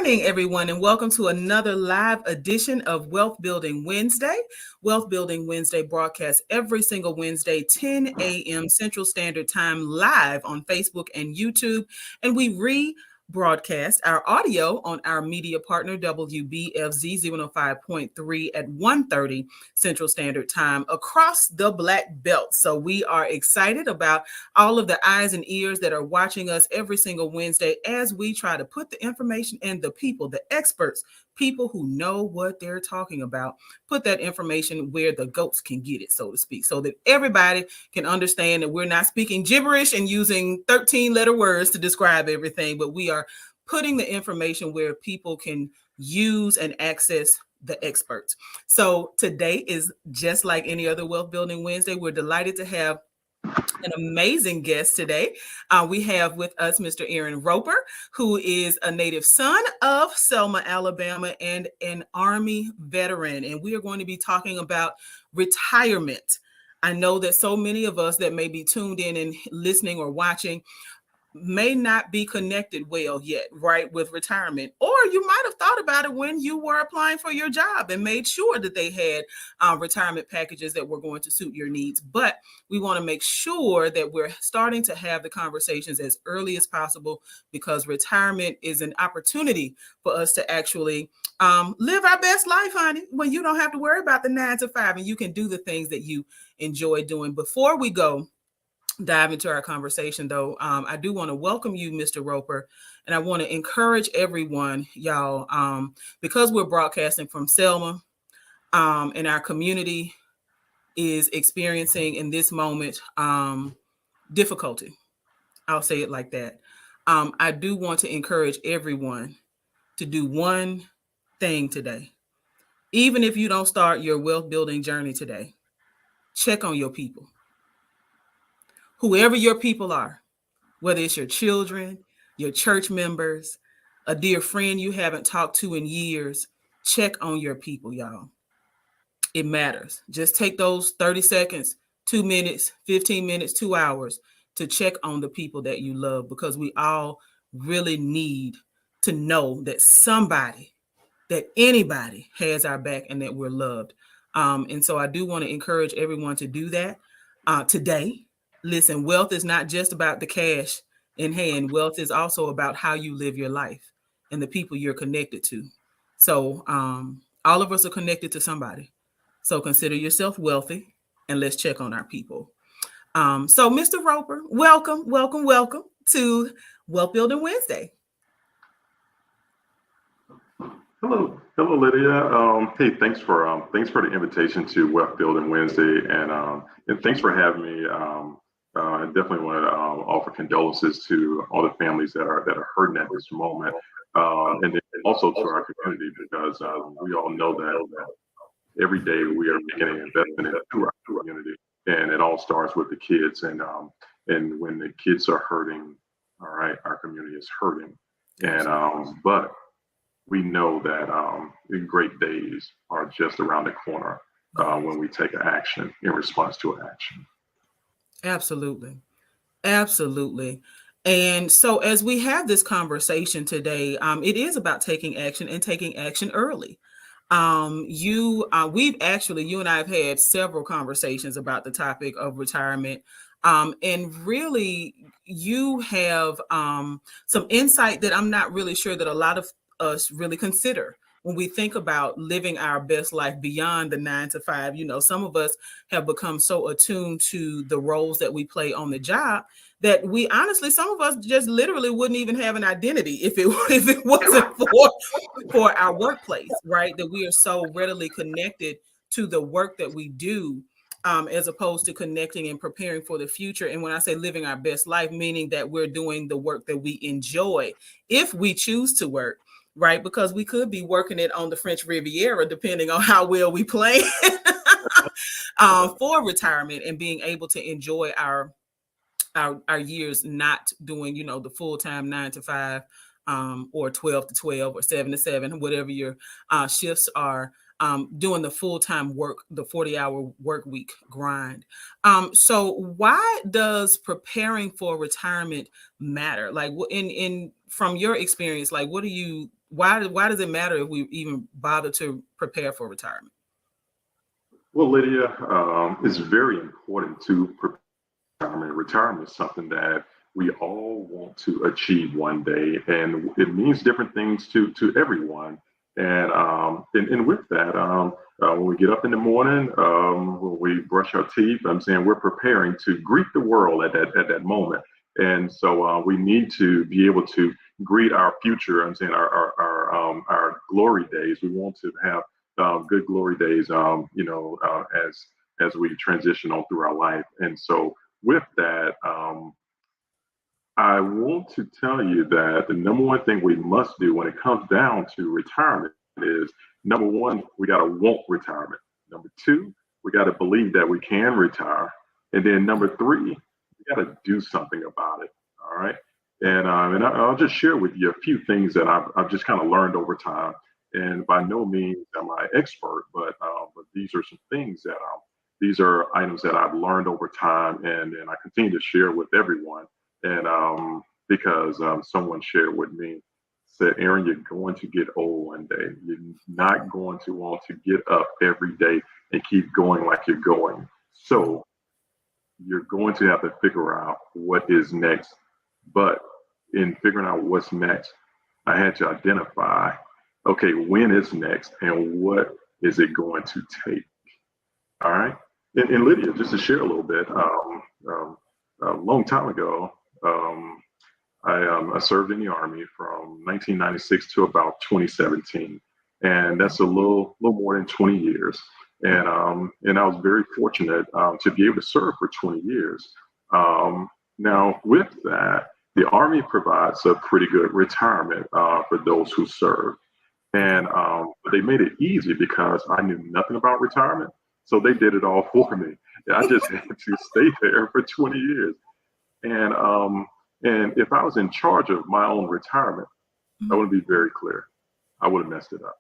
morning, everyone, and welcome to another live edition of Wealth Building Wednesday. Wealth Building Wednesday broadcasts every single Wednesday, 10 a.m. Central Standard Time, live on Facebook and YouTube. And we broadcast our audio on our media partner, WBFZ 105.3 at 1:30 Central Standard Time across the Black Belt. So we are excited about all of the eyes and ears that are watching us every single Wednesday as we try to put the information and the people, the experts, people who know what they're talking about, put that information where the goats can get it, so to speak, so that everybody can understand that we're not speaking gibberish and using 13-letter words to describe everything, but we are putting the information where people can use and access the experts. So today is just like any other Wealth Building Wednesday. We're delighted to have an amazing guest today. We have with us Mr. Aaron Roper, who is a native son of Selma, Alabama, and an Army veteran. And we are going to be talking about retirement. I know that so many of us that may be tuned in and listening or watching may not be connected well yet, right, with retirement. Or you might have thought about it when you were applying for your job and made sure that they had retirement packages that were going to suit your needs. But we want to make sure that we're starting to have the conversations as early as possible, because retirement is an opportunity for us to actually live our best life, honey, when you don't have to worry about the 9 to 5 and you can do the things that you enjoy doing. Before we dive into our conversation, though, I do want to welcome you, Mr. Roper, and I want to encourage everyone, y'all, because we're broadcasting from Selma, and our community is experiencing in this moment difficulty. I'll say it like that. I do want to encourage everyone to do one thing today. Even if you don't start your wealth building journey today, check on your people. Whoever your people are, whether it's your children, your church members, a dear friend you haven't talked to in years, check on your people, y'all. It matters. Just take those 30 seconds, 2 minutes, 15 minutes, 2 hours to check on the people that you love, because we all really need to know that somebody, that anybody has our back and that we're loved. And so I do want to encourage everyone to do that today. Listen, wealth is not just about the cash in hand. Wealth is also about how you live your life and the people you're connected to. So all of us are connected to somebody. So consider yourself wealthy, and let's check on our people. So Mr. Roper, welcome to Wealth Building Wednesday. Hello, Lydia. Hey, thanks for the invitation to Wealth Building Wednesday, and thanks for having me. I definitely want to offer condolences to all the families that are hurting at this moment, and then also to our community, because we all know that every day we are making an investment into our community, and it all starts with the kids. And when the kids are hurting, all right, our community is hurting, but we know that the great days are just around the corner when we take action in response to action. Absolutely. And so as we have this conversation today, it is about taking action and taking action early. You and I have had several conversations about the topic of retirement. And really, you have some insight that I'm not really sure that a lot of us really consider when we think about living our best life beyond the 9 to 5. You know, some of us have become so attuned to the roles that we play on the job that we honestly, some of us just literally wouldn't even have an identity if it wasn't for our workplace, right? That we are so readily connected to the work that we do, as opposed to connecting and preparing for the future. And when I say living our best life, meaning that we're doing the work that we enjoy, if we choose to work, right? Because we could be working it on the French Riviera, depending on how well we plan for retirement, and being able to enjoy our years, not doing, the full-time 9 to 5, or 12 to 12 or 7 to 7, whatever your shifts are, doing the full-time work, the 40-hour work week grind. So why does preparing for retirement matter? Like, from your experience, like, what do you Why does it matter if we even bother to prepare for retirement? Well, Lydia, it's very important to prepare. Retirement. Retirement is something that we all want to achieve one day, and it means different things to everyone. And with that, when we get up in the morning, when we brush our teeth, I'm saying we're preparing to greet the world at that moment. And so we need to be able to greet our future. I'm saying our glory days. We want to have good glory days. As we transition on through our life. And so with that, I want to tell you that the number one thing we must do when it comes down to retirement is number one, we got to want retirement. Number two, we got to believe that we can retire. And then number three, we got to do something about it. All right. And I'll just share with you a few things that I've just kind of learned over time. And by no means am I expert, but these are some things that these are items that I've learned over time, and I continue to share with everyone. And because someone shared with me, said, Aaron, you're going to get old one day. You're not going to want to get up every day and keep going like you're going. So you're going to have to figure out what is next. But in figuring out what's next, I had to identify, okay, when is next and what is it going to take? All right. And Lydia, just to share a little bit, a long time ago, I served in the Army from 1996 to about 2017, and that's a little more than 20 years. And I was very fortunate to be able to serve for 20 years. Now, with that, the Army provides a pretty good retirement for those who serve. And they made it easy because I knew nothing about retirement. So they did it all for me. I just had to stay there for 20 years. And and if I was in charge of my own retirement, I want to be very clear. I would have messed it up.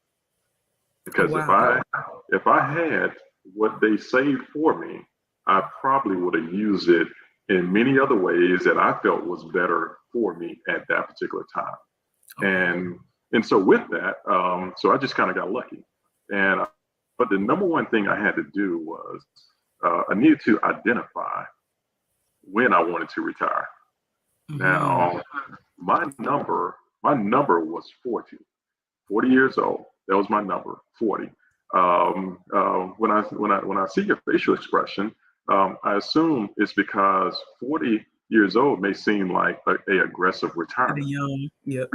Because Wow. if I had what they saved for me, I probably would have used it in many other ways that I felt was better for me at that particular time. Okay. And so with that, so I just kind of got lucky. And but the number one thing I had to do was I needed to identify when I wanted to retire. Hmm. Now, my number was 40. 40 years old. That was my number, 40. When I see your facial expression, I assume it's because 40 years old may seem like a aggressive The retirement. young. Yep.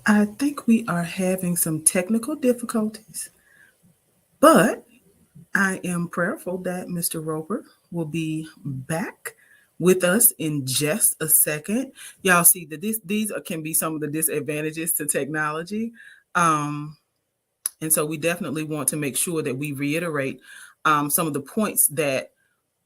I think we are having some technical difficulties, but I am prayerful that Mr. Roper will be back with us in just a second. Y'all see that these can be some of the disadvantages to technology. Um, and so we definitely want to make sure that we reiterate some of the points that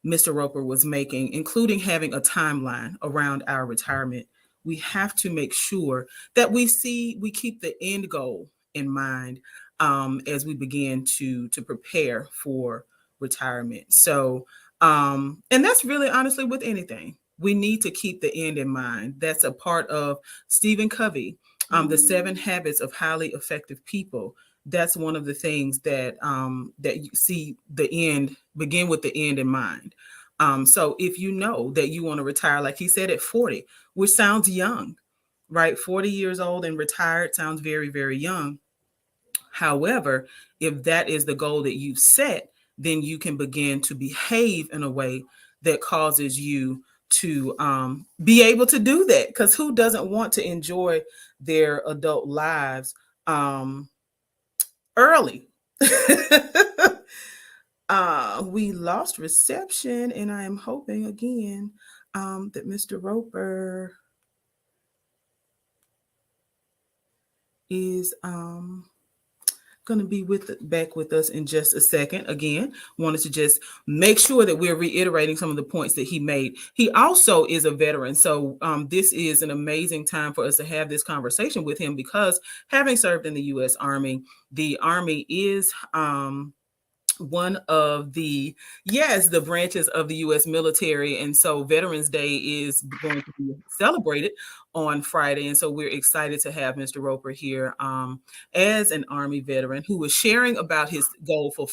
Mr. Roper was making, including having a timeline around our retirement. We have to make sure that we keep the end goal in mind as we begin to prepare for retirement. So, and that's really honestly with anything. We need to keep the end in mind. That's a part of Stephen Covey, the 7 Habits of Highly Effective People. That's one of the things that you see the end begin with the end in mind. So if you know that you want to retire, like he said, at 40, which sounds young, right? 40 years old and retired sounds very, very young. However, if that is the goal that you set, then you can begin to behave in a way that causes you to be able to do that. Because who doesn't want to enjoy their adult lives early? We lost reception, and I am hoping again that Mr. Roper is going to be back with us in just a second. Again, wanted to just make sure that we're reiterating some of the points that he made. He also is a veteran, so this is an amazing time for us to have this conversation with him, because having served in the U.S. Army, the Army is one of the branches of the U.S. military, and so Veterans Day is going to be celebrated on Friday, and so we're excited to have Mr. Roper here as an Army veteran who was sharing about his goal for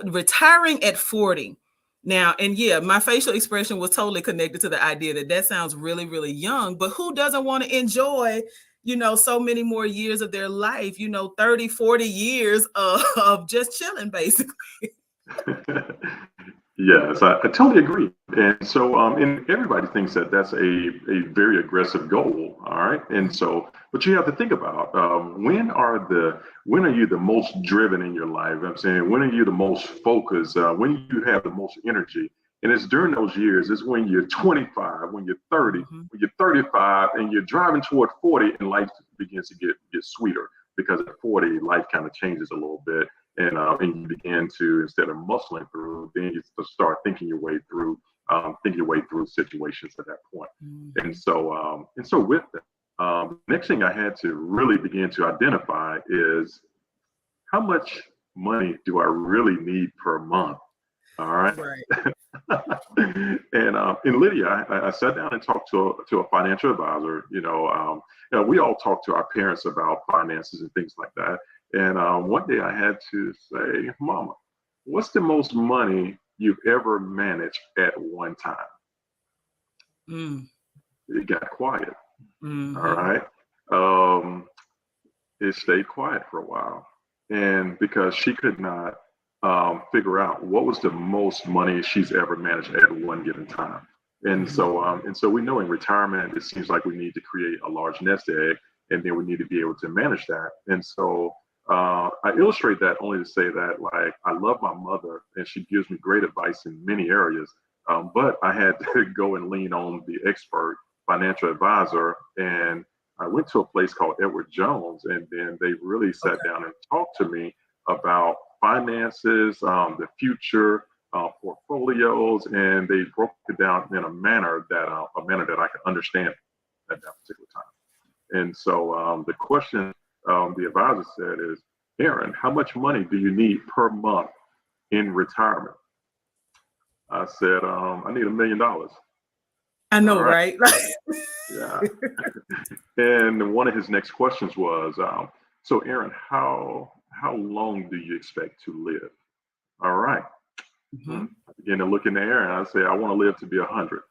retiring at 40. Now, and yeah, my facial expression was totally connected to the idea that sounds really, really young, but who doesn't want to enjoy so many more years of their life, 30, 40 years of just chilling, basically. Yes, I totally agree. And so, and everybody thinks that that's a very aggressive goal. All right. And so, but you have to think about when are you the most driven in your life? I'm saying, when are you the most focused? When you have the most energy? And it's during those years. It's when you're 25, when you're 30, when you're 35, and you're driving toward 40, and life begins to get sweeter, because at 40, life kind of changes a little bit. And you begin to, instead of muscling through, then you start thinking your way through situations at that point. And so with that, the next thing I had to really begin to identify is, how much money do I really need per month? All right. And Lydia, I sat down and talked to a financial advisor. We all talk to our parents about finances and things like that. And one day I had to say, Mama, what's the most money you've ever managed at one time? It got quiet. All right. It stayed quiet for a while. And because she could not figure out what was the most money she's ever managed at one given time. And so we know in retirement, it seems like we need to create a large nest egg, and then we need to be able to manage that. And so I illustrate that only to say that, like, I love my mother, and she gives me great advice in many areas. But I had to go and lean on the expert financial advisor, and I went to a place called Edward Jones, and then they really sat down and talked to me about finances, the future, portfolios, and they broke it down in a manner that I could understand at that particular time. And so the question the advisor said is, Aaron, how much money do you need per month in retirement? I said, I need $1 million. I know, right? Yeah. And one of his next questions was, so Aaron, how long do you expect to live? All right. I began to look in the air, and I say, I want to live to be 100.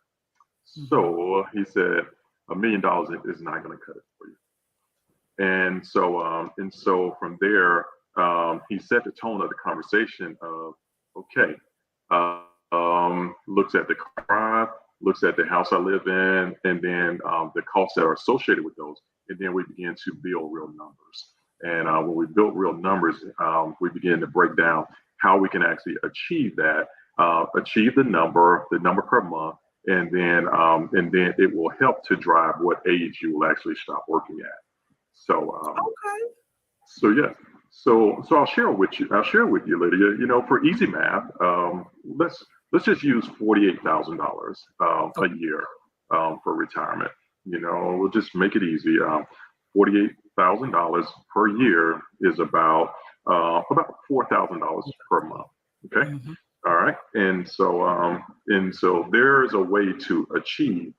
So he said, $1 million is not going to cut it for you. And so from there, he set the tone of the conversation of, okay, looks at the car, looks at the house I live in, and then the costs that are associated with those. And then we begin to build real numbers. And when we built real numbers, we begin to break down how we can actually achieve that, achieve the number per month, and then it will help to drive what age you will actually stop working at. So So yeah. So I'll share with you, Lydia. For easy math, let's just use $48,000 a year for retirement. We'll just make it easy. $48,000 per year is about $4,000 per month. Okay. All right. And so there is a way to achieve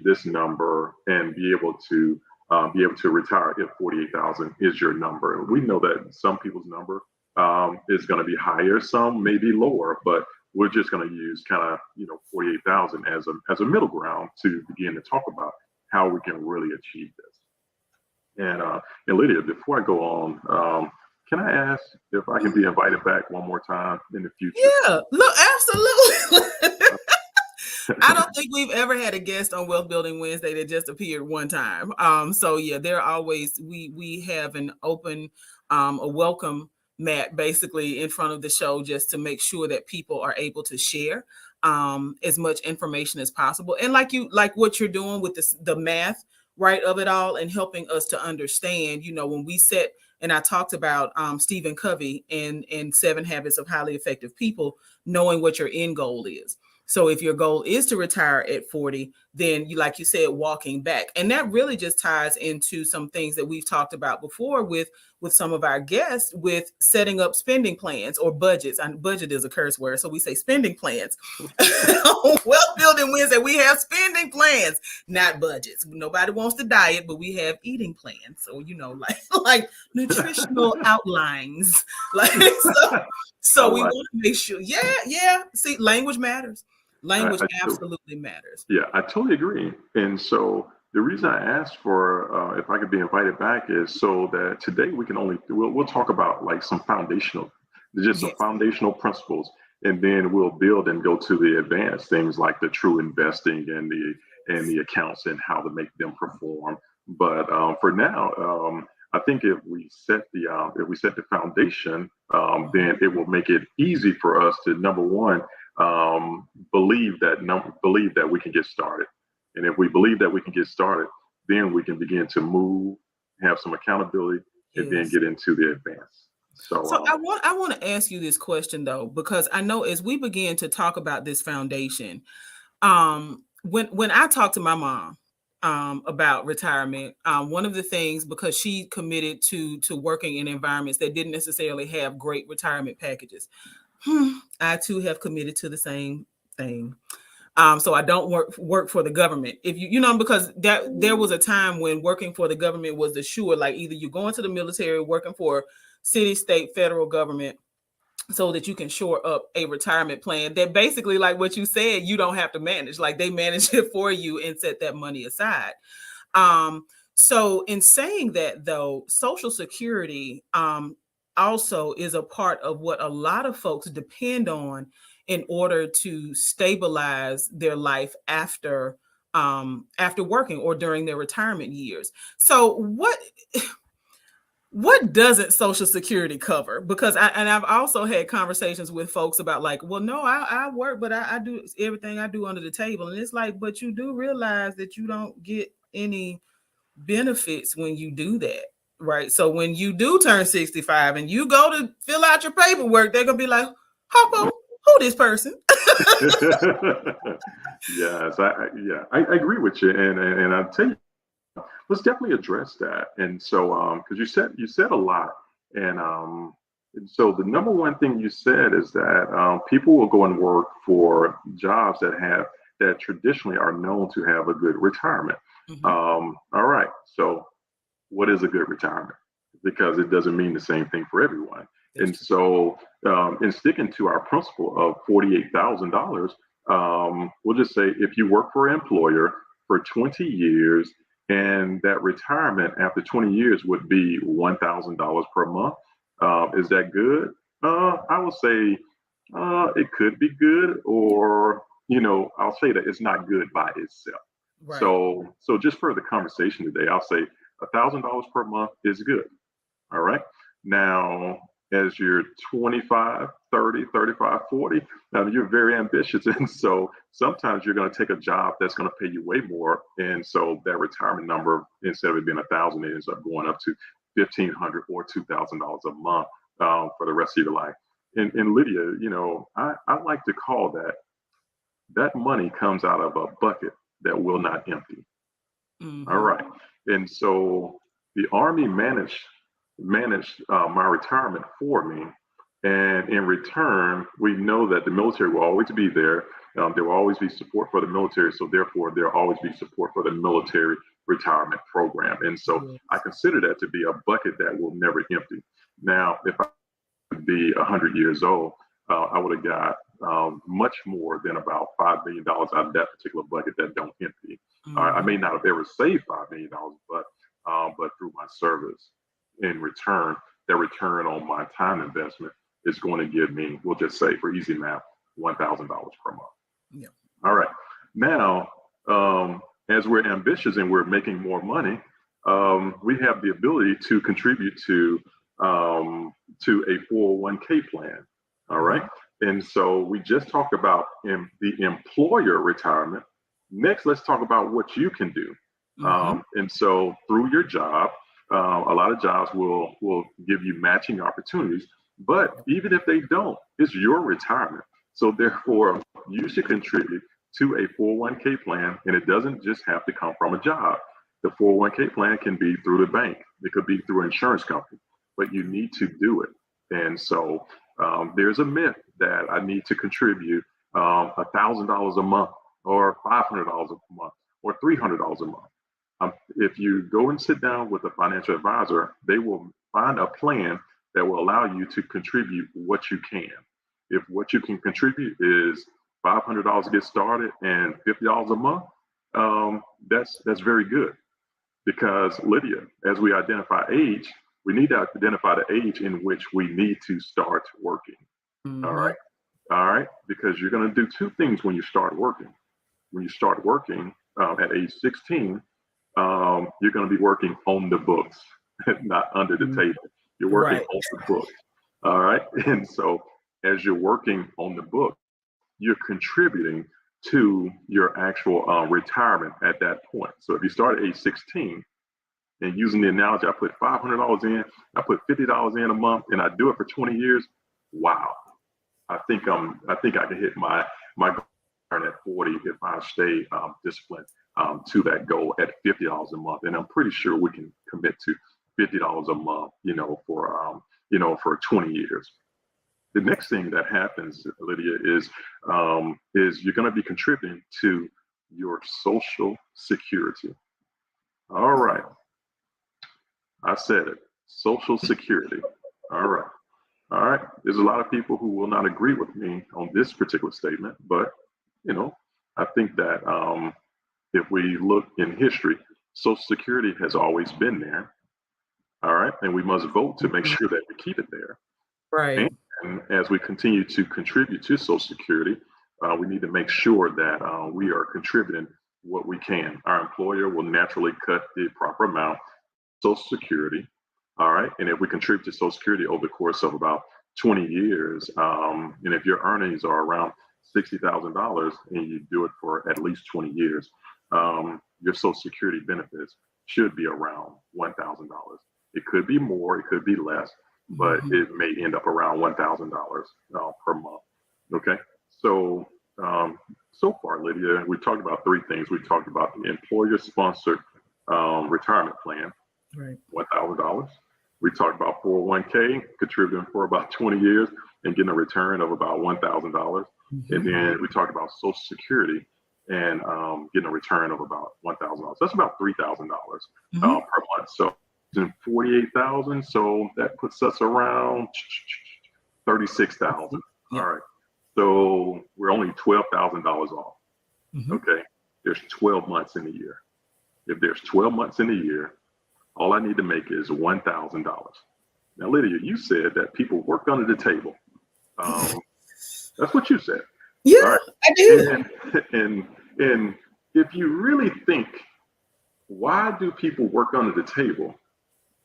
this number and be able to retire if 48,000 is your number. We know that some people's number is going to be higher, some may be lower, but we're just going to use kind of 48,000 as a middle ground to begin to talk about how we can really achieve this. And Lydia, before I go on, can I ask if I can be invited back one more time in the future? Yeah, look, absolutely. I don't think we've ever had a guest on Wealth Building Wednesday that just appeared one time. So yeah, they're always we have an open a welcome mat basically in front of the show just to make sure that people are able to share as much information as possible. And like what you're doing with this the math right of it all and helping us to understand, when we set and I talked about Stephen Covey and 7 Habits of Highly Effective People, knowing what your end goal is. So if your goal is to retire at 40, then like you said, walking back. And that really just ties into some things that we've talked about before with some of our guests with setting up spending plans or budgets. And budget is a curse word. So we say spending plans. Wealth Building Wednesday, we have spending plans, not budgets. Nobody wants to diet, but we have eating plans. So, like nutritional outlines. Like so All we right. want to make sure. Yeah. See, language matters. Language I absolutely matters. Yeah, I totally agree. And so the reason I asked for if I could be invited back is so that today we'll talk about like some Yes. foundational principles, and then we'll build and go to the advanced things like the true investing and the accounts and how to make them perform. But for now, I think if we set the foundation, then it will make it easy for us to number one believe that we can get started. And if we believe that we can get started, then we can begin to move, have some accountability, and then Yes. get into the advance. So, So I want to ask you this question though, because I know as we begin to talk about this foundation, when I talk to my mom about retirement, one of the things because she committed to working in environments that didn't necessarily have great retirement packages. I too have committed to the same thing. So I don't work for the government. If because there was a time when working for the government was the sure, like either you're going to the military, working for city, state, federal government, so that you can shore up a retirement plan that basically, like what you said, you don't have to manage. Like they manage it for you and set that money aside. Um, so in saying that though, Social Security also is a part of what a lot of folks depend on in order to stabilize their life after working or during their retirement years. So what doesn't Social Security cover? Because I've also had conversations with folks about like, well, no, I work, but I do everything I do under the table. And it's like, but you do realize that you don't get any benefits when you do that. Right. So when you do turn 65 and you go to fill out your paperwork, they're gonna be like, Hoppo, who this person? yes, I agree with you, and I tell you, let's definitely address that. And so, because you said a lot, and so the number one thing you said is that people will go and work for jobs that traditionally are known to have a good retirement. Mhm. All right, so what is a good retirement? Because it doesn't mean the same thing for everyone. That's And true. so, in sticking to our principle of $48,000, we'll just say if you work for an employer for 20 years and that retirement after 20 years would be $1,000 per month, is that good? I would say it could be good, or I'll say that it's not good by itself. Right. So just for the conversation today, I'll say $1,000 per month is good. All right. Now, as you're 25, 30, 35, 40, now you're very ambitious. And so sometimes you're going to take a job that's going to pay you way more. And so that retirement number, instead of it being 1,000, it ends up going up to 1,500 or $2,000 a month for the rest of your life. And Lydia, I like to call that money comes out of a bucket that will not empty. All Hmm. right. And so the Army managed my retirement for me. And in return, we know that the military will always be there. There will always be support for the military. So therefore, there will always be support for the military retirement program. And so I Yes. consider that to be a bucket that will never empty. Now, if I would be 100 years old, I would have got much more than about $5 million out of that particular bucket that don't empty. I Hmm. may not have ever saved $5 million, but through my service in return, that return on my time investment is going to give me, we'll just say for easy math, $1,000 per month. Yeah. All right. Now, as we're ambitious and we're making more money, we have the ability to contribute to a 401k plan. All right. And so we just talked about the employer retirement. Next, let's talk about what you can do. And so through your job, a lot of jobs will give you matching opportunities, but even if they don't, it's your retirement. So therefore, you should contribute to a 401k plan, and it doesn't just have to come from a job. The 401k plan can be through the bank. It could be through an insurance company, but you need to do it. And so there's a myth that I need to contribute $1,000 a month or $500 a month or $300 a month. If you go and sit down with a financial advisor, they will find a plan that will allow you to contribute what you can. If what you can contribute is $500 to get started and $50 a month, that's very good. Because Lydia, as we identify age, we need to identify the age in which we need to start working. All right. All right. Because you're going to do two things when you start working. When you start working at age 16, you're going to be working on the books, not under the table. You're working on the books. All right. And so as you're working on the book, you're contributing to your actual retirement at that point. So if you start at age 16, and using the analogy, I put $500 in, I put $50 in a month, and I do it for 20 years. Wow, I think I can hit my goal at 40 if I stay disciplined to that goal at $50 a month, and I'm pretty sure we can commit to $50 a month, for 20 years. The next thing that happens, Lydia, is you're going to be contributing to your Social Security. All right. I said it. Social Security. All right. All right. There's a lot of people who will not agree with me on this particular statement, but, I think that if we look in history, Social Security has always been there. All right. And we must vote to make sure that we keep it there. Right. And as we continue to contribute to Social Security, we need to make sure that we are contributing what we can. Our employer will naturally cut the proper amount Social Security. All right. And if we contribute to Social Security over the course of about 20 years, and if your earnings are around $60,000 and you do it for at least 20 years, your Social Security benefits should be around $1,000. It could be more, it could be less, but it may end up around $1,000 per month. Okay. So, so far, Lydia, we talked about three things. We talked about the employer-sponsored retirement plan, right? $1,000. We talked about 401k, contributing for about 20 years and getting a return of about $1,000. And then we talked about Social Security and getting a return of about $1,000. That's about $3,000 per month. So in 48,000. So that puts us around 36,000. All right. So we're only $12,000 off. Okay. There's 12 months in a year. If there's 12 months in a year, all I need to make is $1,000. Now, Lydia, you said that people work under the table. That's what you said. Yeah, right. I do. And if you really think, why do people work under the table?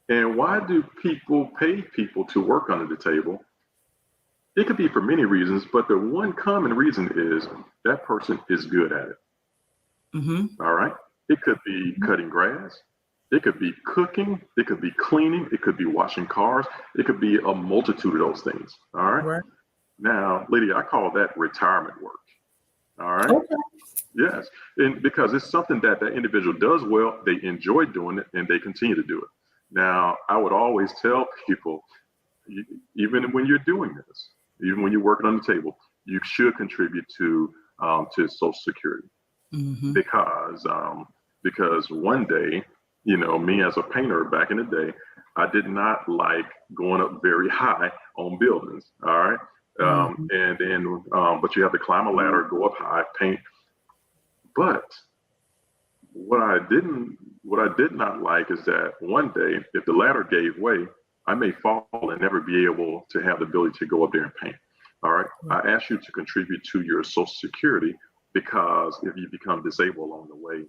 And why do people pay people to work under the table? It could be for many reasons, but the one common reason is that person is good at it. All right. It could be cutting grass. It could be cooking. It could be cleaning. It could be washing cars. It could be a multitude of those things. All right. Right. Now, Lydia, I call that retirement work. All right. Okay. Yes. And because it's something that individual does well, they enjoy doing it, and they continue to do it. Now, I would always tell people, even when you're doing this, even when you're working on the table, you should contribute to Social Security, because one day, me as a painter back in the day, I did not like going up very high on buildings. All right. And then, but you have to climb a ladder, go up high, paint. But what I did not like is that one day, if the ladder gave way, I may fall and never be able to have the ability to go up there and paint. All right. I ask you to contribute to your Social Security because if you become disabled along the way,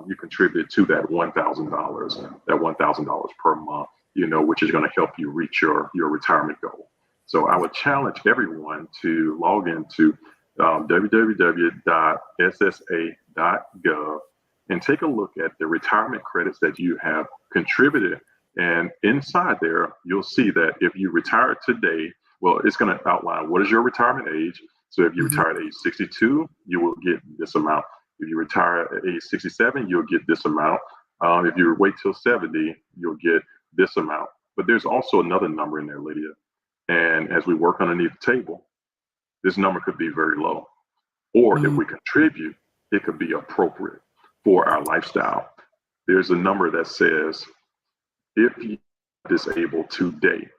you contribute to that $1,000 per month, which is going to help you reach your retirement goal. So I would challenge everyone to log into www.ssa.gov and take a look at the retirement credits that you have contributed. And inside there, you'll see that if you retire today, well, it's going to outline what is your retirement age. So if you Mhm. retire at age 62, you will get this amount. If you retire at age 67, you'll get this amount. If you wait till 70, you'll get this amount. But there's also another number in there, Lydia. And as we work underneath the table, this number could be very low. Or if Mm. we contribute, it could be appropriate for our lifestyle. There's a number that says, if you are disabled today,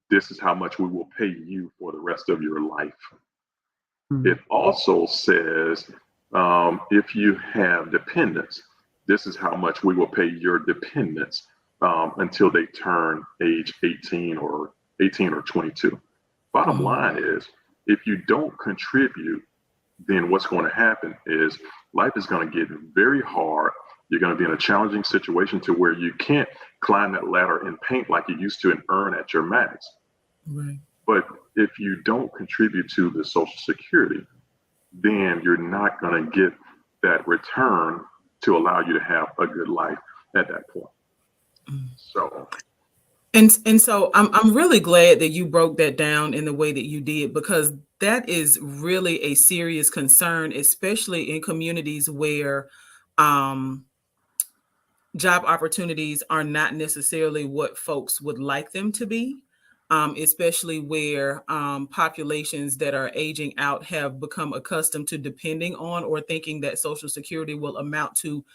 this is how much we will pay you for the rest of your life. It also says, if you have dependents, this is how much we will pay your dependents until they turn age 18 or 22. Bottom Mhm. line is, if you don't contribute, then what's going to happen is life is going to get very hard. You're going to be in a challenging situation to where you can't climb that ladder and paint like you used to and earn at your max. Right. But if you don't contribute to the Social Security, then you're not going to get that return to allow you to have a good life at that point. So, And so I'm really glad that you broke that down in the way that you did, because that is really a serious concern, especially in communities where um, job opportunities are not necessarily what folks would like them to be, especially where populations that are aging out have become accustomed to depending on or thinking that Social Security will amount to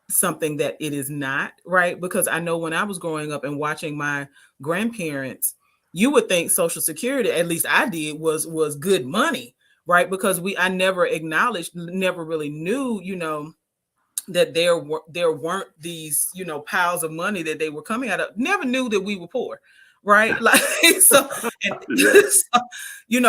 something that it is not, right? Because I know when I was growing up and watching my grandparents, you would think Social Security, at least I did, was good money, right? Because I never acknowledged, never really knew, that there weren't these, piles of money that they were coming out of. Never knew that we were poor, right? Like so, and yeah, so,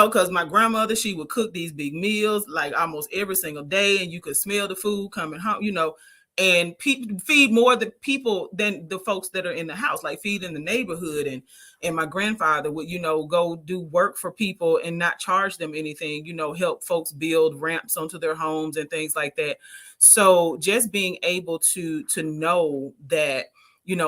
because my grandmother, she would cook these big meals like almost every single day, and you could smell the food coming home, and feed more the people than the folks that are in the house, like feed in the neighborhood. And my grandfather would, go do work for people and not charge them anything, help folks build ramps onto their homes and things like that. So just being able to know that,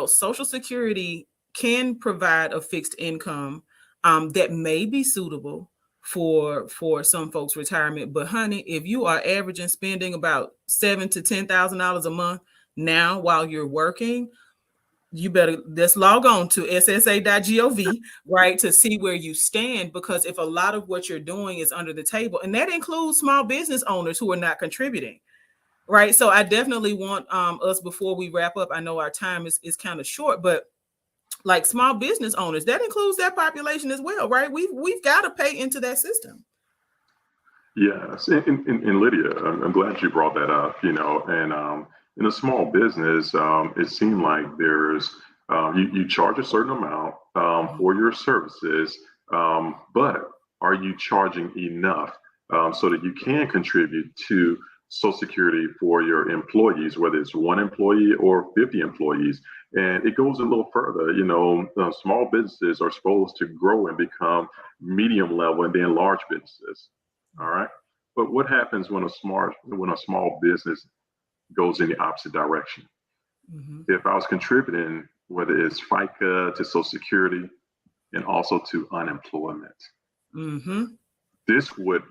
Social Security can provide a fixed income that may be suitable for some folks' retirement. But honey, if you are averaging spending about $7,000 to $10,000 a month now while you're working, you better just log on to ssa.gov, right, to see where you stand. Because if a lot of what you're doing is under the table, and that includes small business owners who are not contributing, right? So I definitely want us, before we wrap up, I know our time is kind of short, but like small business owners, that includes that population as well, right? We've got to pay into that system. yes. And Lydia, I'm glad you brought that up, and in a small business, it seemed like you charge a certain amount Mhm. for your services, but are you charging enough so that you can contribute to Social Security for your employees, whether it's one employee or 50 employees? And it goes a little further. Small businesses are supposed to grow and become medium level and then large businesses. All right. But what happens when a small business goes in the opposite direction? Mhm. If I was contributing, whether it's FICA to Social Security and also to unemployment, Mhm. this would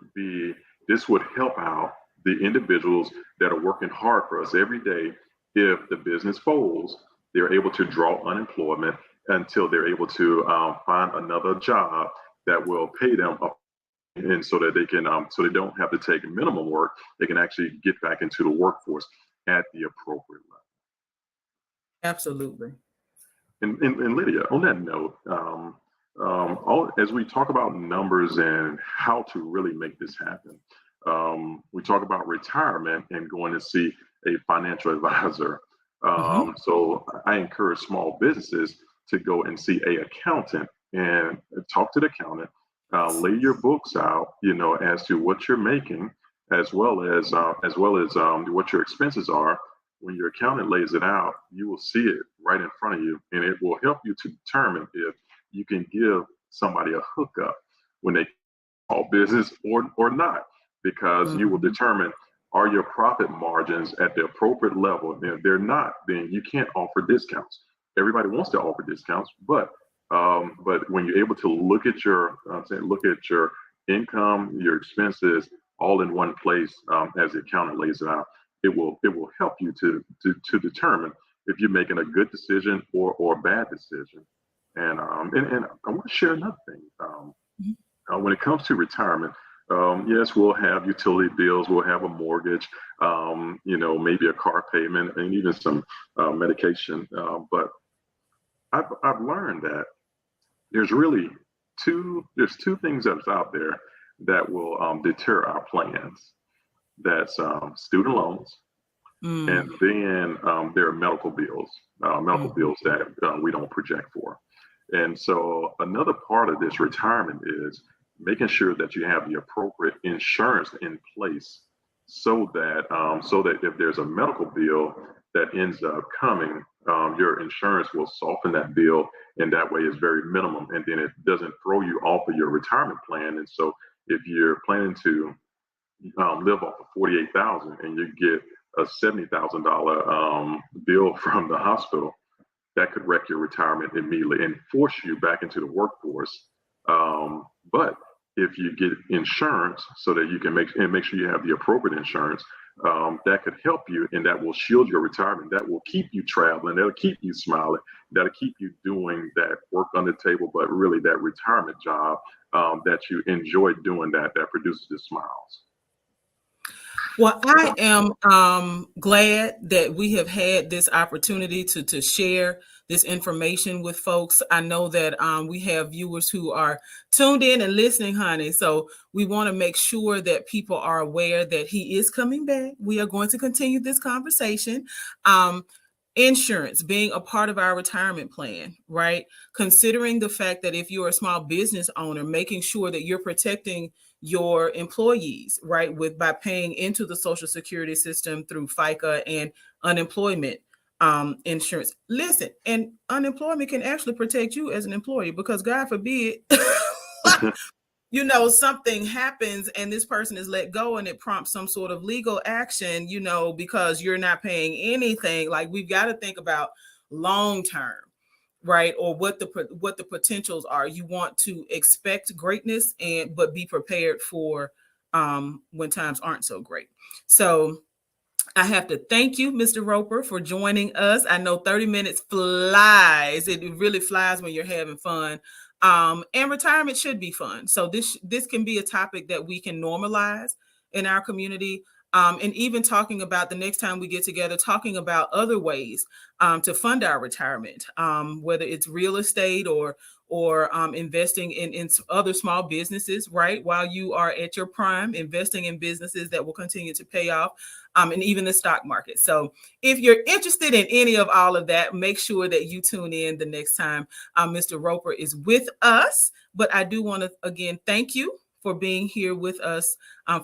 this would help out the individuals that are working hard for us every day. If the business folds, they're able to draw unemployment until they're able to find another job that will pay them a, and so that they can so they don't have to take minimum work. They can actually get back into the workforce at the appropriate level. Absolutely. And Lydia, on that note, as we talk about numbers and how to really make this happen, we talk about retirement and going to see a financial advisor. Mhm. So I encourage small businesses to go and see a accountant and talk to the accountant, lay your books out, as to what you're making, as well as what your expenses are. When your accountant lays it out, you will see it right in front of you, and it will help you to determine if you can give somebody a hookup when they call business or not, because you will Mhm. determine, are your profit margins at the appropriate level. And if they're not, then you can't offer discounts. Everybody wants to offer discounts, but when you're able to look at your income, your expenses, all in one place, as the accountant lays it out, it will help you to determine if you're making a good decision or a bad decision. And I want to share another thing. When it comes to retirement, yes, we'll have utility bills, we'll have a mortgage, maybe a car payment, and even some medication. But I've learned that there's really two things that's out there that will deter our plans. That's student loans, and Mm. then there are medical Mhm. bills that we don't project for. And so another part of this retirement is making sure that you have the appropriate insurance in place, so that if there's a medical bill that ends up coming, your insurance will soften that bill, and that way it's very minimum, and then it doesn't throw you off of your retirement plan. And so if you're planning to live off of 48,000 and you get a $70,000 bill from the hospital, that could wreck your retirement immediately and force you back into the workforce. But if you get insurance, so that you can make sure you have the appropriate insurance, that could help you, and that will shield your retirement. That will keep you traveling. That'll keep you smiling. That'll keep you doing that work on the table, but really that retirement job that you enjoy doing, that produces the smiles. Well, I am glad that we have had this opportunity to share this information with folks. I know that we have viewers who are tuned in and listening, honey. So we want to make sure that people are aware that he is coming back. We are going to continue this conversation. Um, Insurance being a part of our retirement plan, right? Considering the fact that if you're a small business owner, making sure that you're protecting your employees, right, with by paying into the Social Security system through FICA and unemployment insurance. Listen, and unemployment can actually protect you as an employee, because God forbid something happens and this person is let go and it prompts some sort of legal action, because you're not paying anything. Like, we've got to think about long term, right? Or what the potentials are. You want to expect greatness, and but be prepared for when times aren't so great. So I have to thank you, Mr. Roper, for joining us. I know 30 minutes flies. It really flies when you're having fun. And retirement should be fun. So this can be a topic that we can normalize in our community. And even talking about the next time we get together, talking about other ways to fund our retirement, whether it's real estate or investing in other small businesses, right? While you are at your prime, investing in businesses that will continue to pay off, and even the stock market. So if you're interested in any of all of that, make sure that you tune in the next time Mr. Roper is with us. But I do want to, again, thank you for being here with us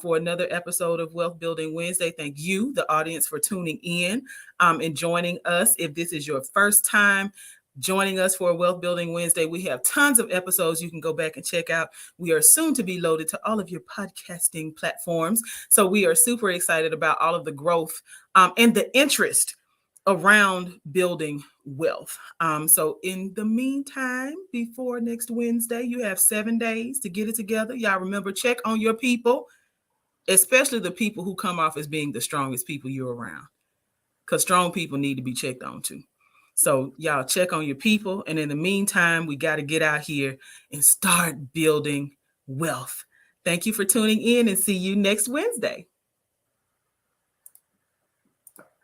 for another episode of Wealth Building Wednesday. Thank you, the audience, for tuning in and joining us. If this is your first time joining us for Wealth Building Wednesday, we have tons of episodes you can go back and check out. We are soon to be loaded to all of your podcasting platforms. So we are super excited about all of the growth and the interest around building wealth. So in the meantime, before next Wednesday, you have 7 days to get it together. Y'all remember, check on your people, especially the people who come off as being the strongest people you're around, because strong people need to be checked on too. So y'all check on your people. And in the meantime, we got to get out here and start building wealth. Thank you for tuning in, and see you next Wednesday.